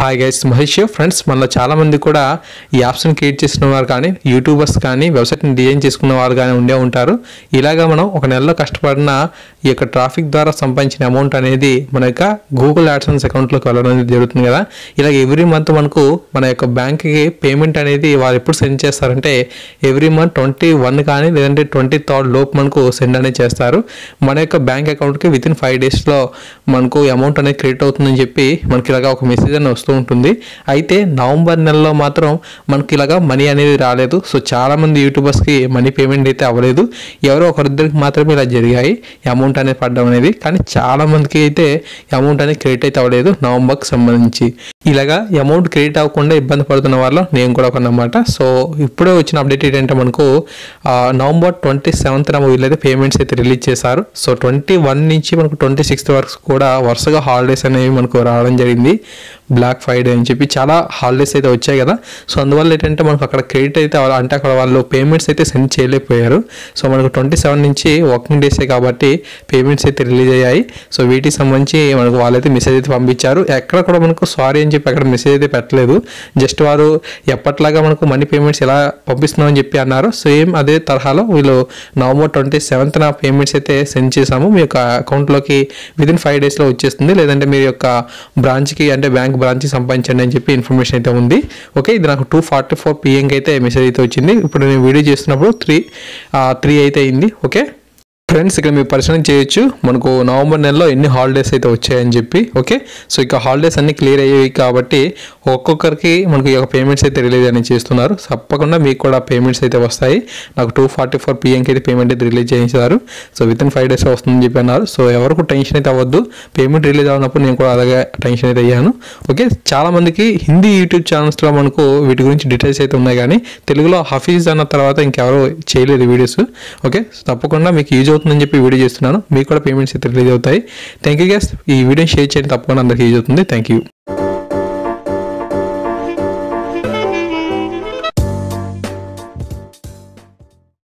Hi guys, Mahesh friends. మనలో చాలామంది కూడా ఈ యాప్స్ని క్రియేట్ చేసిన వారు కానీ, యూట్యూబర్స్ కానీ, వెబ్సైట్ని డిజైన్ చేసుకున్న వారు కానీ ఉండే ఉంటారు. ఇలాగా మనం ఒక నెలలో కష్టపడిన ఈ యొక్క ట్రాఫిక్ ద్వారా సంపాదించిన అమౌంట్ అనేది మన యొక్క గూగుల్ యాడ్సెన్స్ అకౌంట్లోకి వెళ్ళడం అనేది జరుగుతుంది కదా. ఇలాగ ఎవ్రీ మంత్ మనకు మన యొక్క బ్యాంక్కి పేమెంట్ అనేది వాళ్ళు ఎప్పుడు సెండ్ చేస్తారంటే ఎవ్రీ మంత్ 21 కానీ లేదంటే 23rd లోపు మనకు సెండ్ అనేది చేస్తారు. మన యొక్క బ్యాంక్ అకౌంట్కి వితిన్ 5 daysలో మనకు అమౌంట్ అనేది క్రెడిట్ అవుతుందని చెప్పి మనకి ఇలాగా ఒక మెసేజ్ అనేది వస్తుంది ఉంటుంది. అయితే నవంబర్ నెలలో మాత్రం మనకి ఇలాగా మనీ అనేది రాలేదు. సో చాలామంది యూట్యూబర్స్కి మనీ పేమెంట్ అయితే అవ్వలేదు. ఎవరో ఒకరిద్దరికి మాత్రమే ఇలా జరిగాయి అమౌంట్ అనేది పడడం అనేది. కానీ చాలామందికి అయితే అమౌంట్ అనేది క్రెడిట్ అయితే అవ్వలేదు నవంబర్కి సంబంధించి. ఇలాగా అమౌంట్ క్రెడిట్ అవ్వకుండా ఇబ్బంది పడుతున్న వాళ్ళు నేను కూడా ఒకనమాట. సో ఇప్పుడే వచ్చిన అప్డేట్ ఏంటంటే మనకు నవంబర్ 27న వీళ్ళైతే పేమెంట్స్ అయితే రిలీజ్ చేశారు. సో 21 నుంచి మనకు 26 వరకు కూడా వరుసగా హాలిడేస్ అనేవి మనకు రావడం జరిగింది. బ్లాక్ ఫ్రైడే అని చెప్పి చాలా హాలిడేస్ అయితే వచ్చాయి కదా. సో అందువల్ల ఏంటంటే మనకు అక్కడ క్రెడిట్ అయితే అంటే అక్కడ వాళ్ళు పేమెంట్స్ అయితే సెండ్ చేయలేకపోయారు. సో మనకు 27 నుంచి వర్కింగ్ డేసే కాబట్టి పేమెంట్స్ అయితే రిలీజ్ అయ్యాయి. సో వీటికి సంబంధించి మనకు వాళ్ళైతే మెసేజ్ అయితే పంపించారు. ఎక్కడ కూడా మనకు సారీ అని చెప్పి అక్కడ మెసేజ్ అయితే పెట్టలేదు. జస్ట్ వారు ఎప్పట్లాగా మనకు మనీ పేమెంట్స్ ఎలా పంపిస్తున్నామని చెప్పి అన్నారు. సేమ్ అదే తరహాలో వీళ్ళు నవంబర్ 27న పేమెంట్స్ అయితే సెండ్ చేసాము, మీ యొక్క అకౌంట్లోకి వితిన్ 5 daysలో వచ్చేస్తుంది, లేదంటే మీ యొక్క బ్రాంచ్కి అంటే బ్యాంక్ బ్రాంచ్కి సంపాదించండి అని చెప్పి ఇన్ఫర్మేషన్ అయితే ఉంది. ఓకే, ఇది నాకు 2:44 PM అయితే మెసేజ్ అయితే వచ్చింది. ఇప్పుడు నేను వీడియో చేస్తున్నప్పుడు 3 అయితే అయింది. ఓకే ఫ్రెండ్స్, ఇక్కడ మీరు పరిశీలన చేయొచ్చు మనకు నవంబర్ నెలలో ఎన్ని హాలిడేస్ అయితే వచ్చాయని చెప్పి. ఓకే, సో ఇక హాలిడేస్ అన్ని క్లియర్ అయ్యాయి కాబట్టి ఒక్కొక్కరికి మనకు ఈ యొక్క పేమెంట్స్ అయితే రిలీజ్ అనేది చేస్తున్నారు. తప్పకుండా మీకు కూడా పేమెంట్స్ అయితే వస్తాయి. నాకు 2:44 PM అయితే పేమెంట్ అయితే రిలీజ్ చేయించారు. సో వితిన్ 5 days వస్తుందని చెప్పి అన్నారు. సో ఎవరికి టెన్షన్ అయితే అవ్వద్దు. పేమెంట్ రిలీజ్ అవునప్పుడు నేను కూడా అలాగే టెన్షన్ అయితే అయ్యాను. ఓకే, చాలామందికి హిందీ యూట్యూబ్ ఛానల్స్లో మనకు వీటి గురించి డీటెయిల్స్ అయితే ఉన్నాయి, కానీ తెలుగులో హఫీజ్ అన్న తర్వాత ఇంకెవరో చేయలేదు వీడియోస్. ఓకే, తప్పకుండా మీకు యూజ్ అవుతుందని చెప్పి వీడియో చేస్తున్నాను. మీకు కూడా పేమెంట్స్ అయితే రిలీజ్ అవుతాయి. Thank you guys. ఈ వీడియోని షేర్ చేయండి, తప్పకుండా అందరికీ యూజ్ అవుతుంది. Thank you.